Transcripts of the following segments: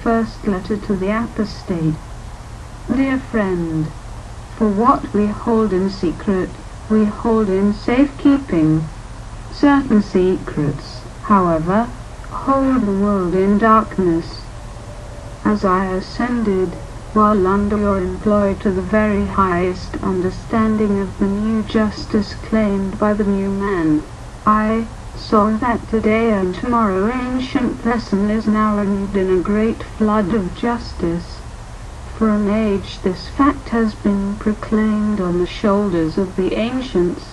first letter to the apostate. Dear friend, for what we hold in secret, we hold in safekeeping. Certain secrets, however, hold the world in darkness. As I ascended, while under your employ to the very highest understanding of the new justice claimed by the new man, I saw that today and tomorrow ancient lesson is now renewed in a great flood of justice. For an age this fact has been proclaimed on the shoulders of the ancients.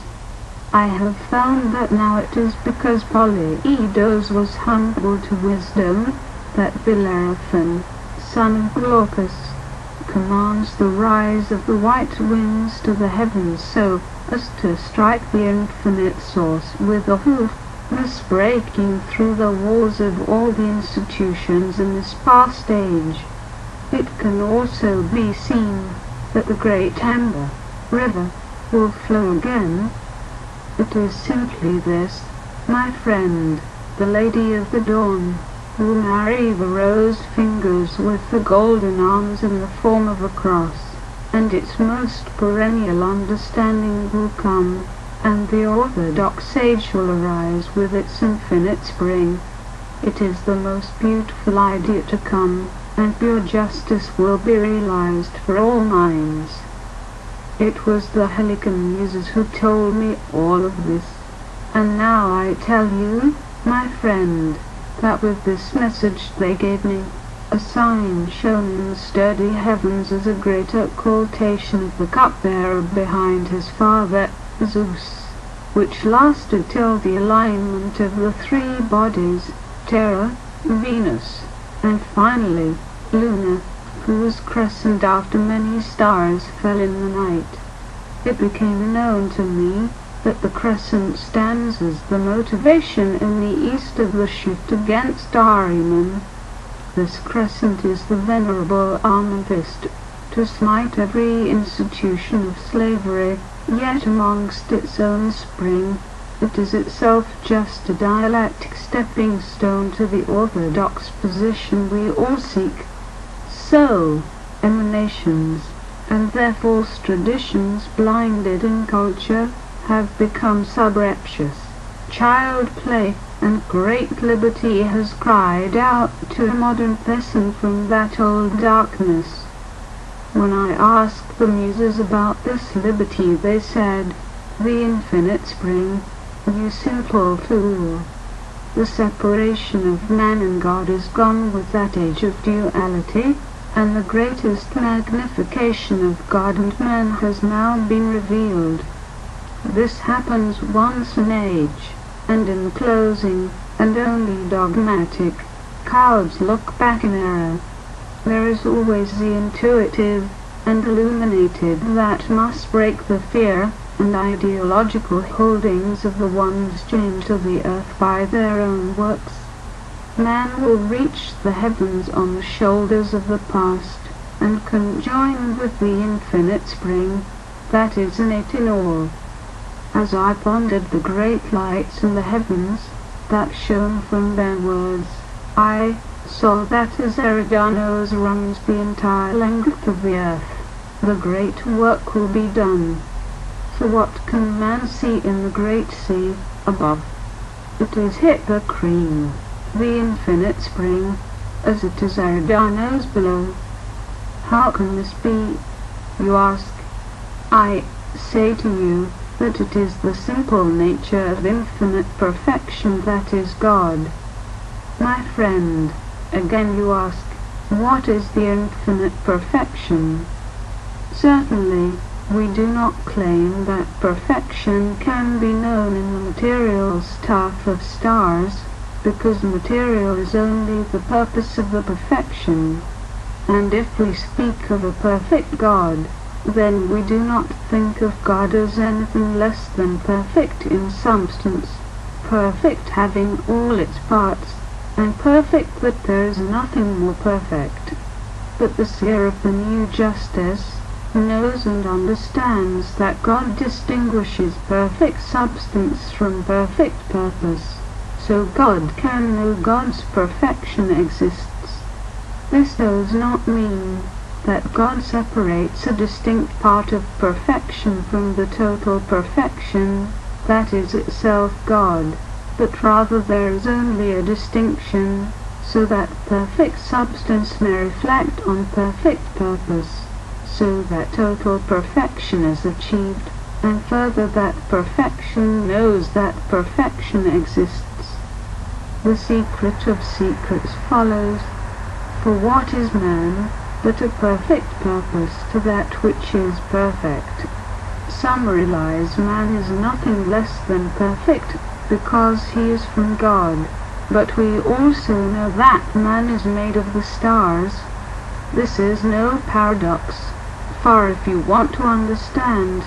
I have found that now it is because Polyidus was humble to wisdom that Bellerophon, son of Glaucus, commands the rise of the white winds to the heavens so as to strike the infinite source with a hoof, thus breaking through the walls of all the institutions in this past age. It can also be seen that the great Amber River will flow again. It is simply this, my friend, the Lady of the Dawn, will marry the rose fingers with the golden arms in the form of a cross, and its most perennial understanding will come, and the orthodox age will arise with its infinite spring. It is the most beautiful idea to come, and pure justice will be realized for all minds. It was the Helican Muses who told me all of this, and now I tell you, my friend, that with this message they gave me, a sign shown in the sturdy heavens as a great occultation of the cupbearer behind his father, Zeus, which lasted till the alignment of the three bodies, Terra, Venus, and finally Luna, whose crescent after many stars fell in the night. It became known to me that the crescent stands as the motivation in the east of the shift against Ahriman. This crescent is the venerable amethyst, to smite every institution of slavery, yet amongst its own spring, it is itself just a dialectic stepping stone to the orthodox position we all seek. So, emanations, and their false traditions blinded in culture, have become subreptious. Child play and great liberty has cried out to a modern person from that old darkness. When I asked the Muses about this liberty, they said, "The infinite spring, you simple fool. The separation of man and God is gone with that age of duality, and the greatest magnification of God and man has now been revealed. This happens once an age, and in the closing, and only dogmatic, cowards look back in error. There is always the intuitive and illuminated that must break the fear and ideological holdings of the ones chained to the earth by their own works. Man will reach the heavens on the shoulders of the past, and can join with the infinite spring that is innate in all. As I pondered the great lights in the heavens that shone from their words, I saw that as Eridanos runs the entire length of the earth, the great work will be done. For what can man see in the great sea above? It is Hippocrene, the infinite spring, as it is Eridanos below. How can this be, you ask? I say to you that it is the simple nature of infinite perfection that is God. My friend, again you ask, what is the infinite perfection? Certainly, we do not claim that perfection can be known in the material stuff of stars, because material is only the purpose of the perfection. And if we speak of a perfect God, then we do not think of God as anything less than perfect in substance, perfect having all its parts, and perfect that there is nothing more perfect. But the seer of the new justice knows and understands that God distinguishes perfect substance from perfect purpose, so God can know God's perfection exists. This does not mean that God separates a distinct part of perfection from the total perfection that is itself God, but rather there is only a distinction so that perfect substance may reflect on perfect purpose, so that total perfection is achieved, and further that perfection knows that perfection exists. The secret of secrets follows. For what is man but a perfect purpose to that which is perfect? Some realize man is nothing less than perfect because he is from God, but we also know that man is made of the stars. This is no paradox, for if you want to understand,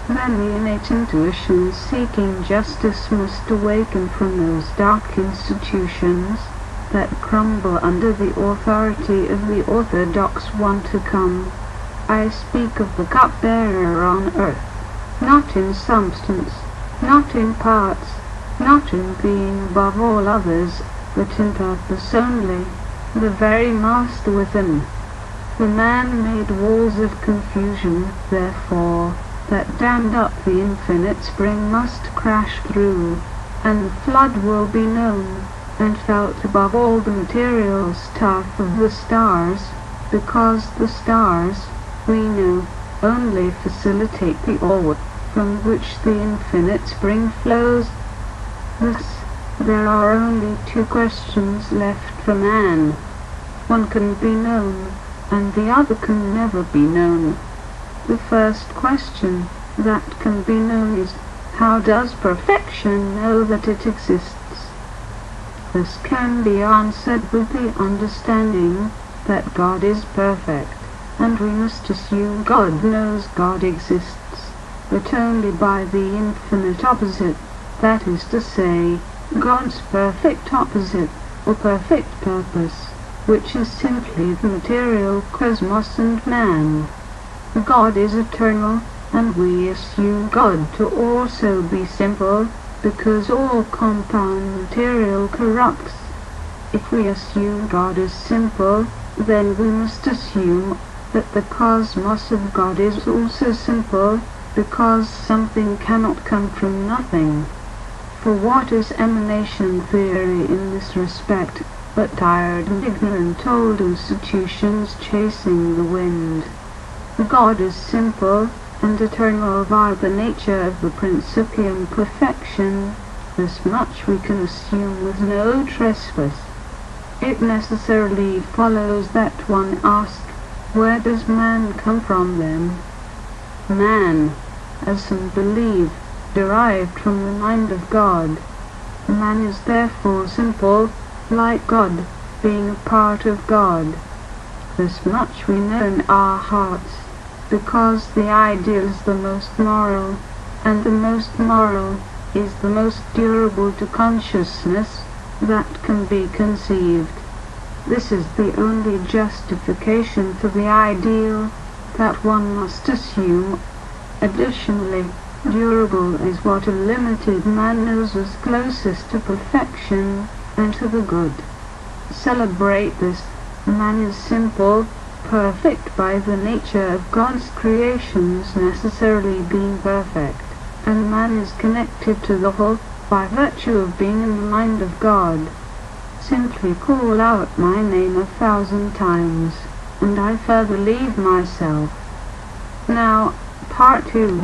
then the innate intuition seeking justice must awaken from those dark institutions that crumble under the authority of the orthodox one to come. I speak of the cupbearer on earth, not in substance, not in parts, not in being above all others, but in purpose only, the very master within. The man made walls of confusion, therefore, that dammed up the infinite spring must crash through, and the flood will be known and felt above all the material stuff of the stars, because the stars, we know, only facilitate the all from which the infinite spring flows. Thus, there are only two questions left for man. One can be known, and the other can never be known. The first question that can be known is, how does perfection know that it exists? This can be answered with the understanding that God is perfect, and we must assume God knows God exists, but only by the infinite opposite, that is to say, God's perfect opposite, or perfect purpose, which is simply the material cosmos and man. God is eternal, and we assume God to also be simple, because all compound material corrupts. If we assume God is simple, then we must assume that the cosmos of God is also simple, because something cannot come from nothing. For what is emanation theory in this respect, but tired and ignorant old institutions chasing the wind? God is simple, and eternal by the nature of the principium perfection. This much we can assume with no trespass. It necessarily follows that one asks, where does man come from then? Man, as some believe, derived from the mind of God. Man is therefore simple, like God, being a part of God. This much we know in our hearts, because the ideal is the most moral, and the most moral is the most durable to consciousness that can be conceived. This is the only justification for the ideal that one must assume. Additionally, durable is what a limited man knows as closest to perfection and to the good. Celebrate this. Man is simple, perfect by the nature of God's creations necessarily being perfect, and man is connected to the whole by virtue of being in the mind of God. Simply call out my name 1,000 times, and I further leave myself. Now, part 2.